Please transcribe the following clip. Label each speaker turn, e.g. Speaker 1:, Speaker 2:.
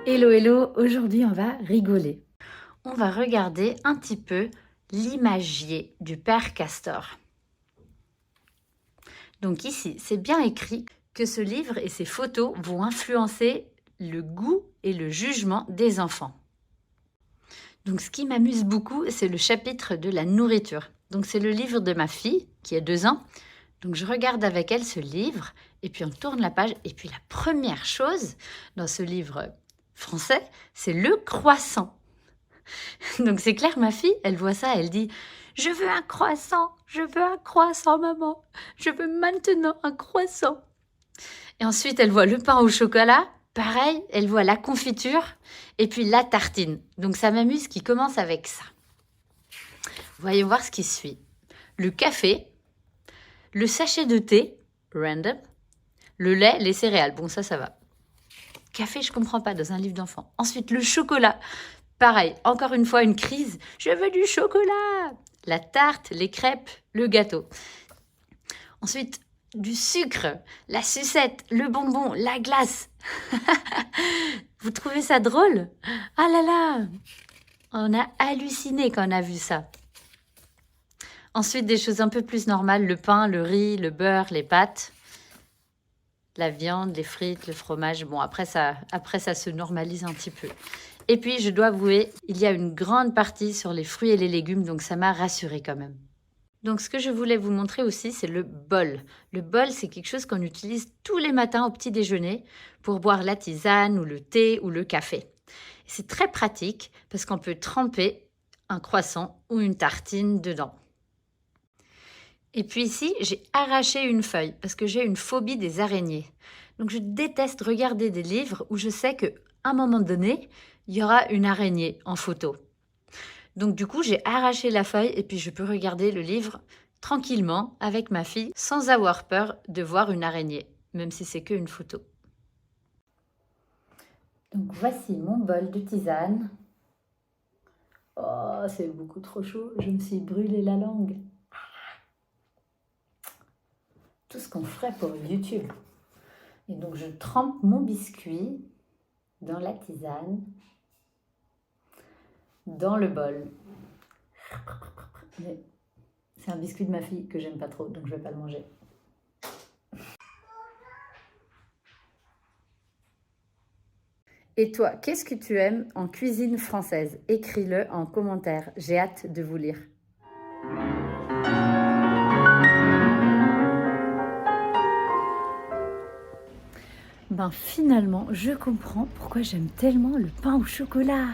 Speaker 1: Hello hello, aujourd'hui on va rigoler. On va regarder un petit peu l'imagier du père Castor. Donc ici, c'est bien écrit que ce livre et ses photos vont influencer le goût et le jugement des enfants. Donc ce qui m'amuse beaucoup, c'est le chapitre de la nourriture. Donc c'est le livre de ma fille qui a 2 ans. Donc je regarde avec elle ce livre et puis on tourne la page et puis la première chose dans ce livre français, c'est le croissant. Donc c'est clair, ma fille, elle voit ça, elle dit « Je veux un croissant, maman, je veux maintenant un croissant ». Et ensuite, elle voit le pain au chocolat, pareil, elle voit la confiture et puis la tartine. Donc ça m'amuse qu'il commence avec ça. Voyons voir ce qui suit. Le café, le sachet de thé, random, le lait, les céréales, bon ça va. Café, je comprends pas dans un livre d'enfant. Ensuite, le chocolat. Pareil, encore une fois, une crise. Je veux du chocolat. La tarte, les crêpes, le gâteau. Ensuite, du sucre, la sucette, le bonbon, la glace. Vous trouvez ça drôle? Ah là là! On a halluciné quand on a vu ça. Ensuite, des choses un peu plus normales. Le pain, le riz, le beurre, les pâtes. La viande, les frites, le fromage. Bon, après ça se normalise un petit peu. Et puis, je dois avouer, il y a une grande partie sur les fruits et les légumes, donc ça m'a rassurée quand même. Donc, ce que je voulais vous montrer aussi, c'est le bol. Le bol, c'est quelque chose qu'on utilise tous les matins au petit déjeuner pour boire la tisane ou le thé ou le café. C'est très pratique parce qu'on peut tremper un croissant ou une tartine dedans. Et puis ici, j'ai arraché une feuille parce que j'ai une phobie des araignées. Donc je déteste regarder des livres où je sais qu'à un moment donné, il y aura une araignée en photo. Donc du coup, j'ai arraché la feuille et puis je peux regarder le livre tranquillement avec ma fille sans avoir peur de voir une araignée, même si c'est qu'une photo. Donc voici mon bol de tisane. Oh, c'est beaucoup trop chaud, je me suis brûlé la langue. Tout ce qu'on ferait pour YouTube. Et donc je trempe mon biscuit dans la tisane, dans le bol. Mais c'est un biscuit de ma fille que j'aime pas trop, donc je vais pas le manger. Et toi, qu'est-ce que tu aimes en cuisine française? Écris-le en commentaire, j'ai hâte de vous lire. Ben finalement, je comprends pourquoi j'aime tellement le pain au chocolat.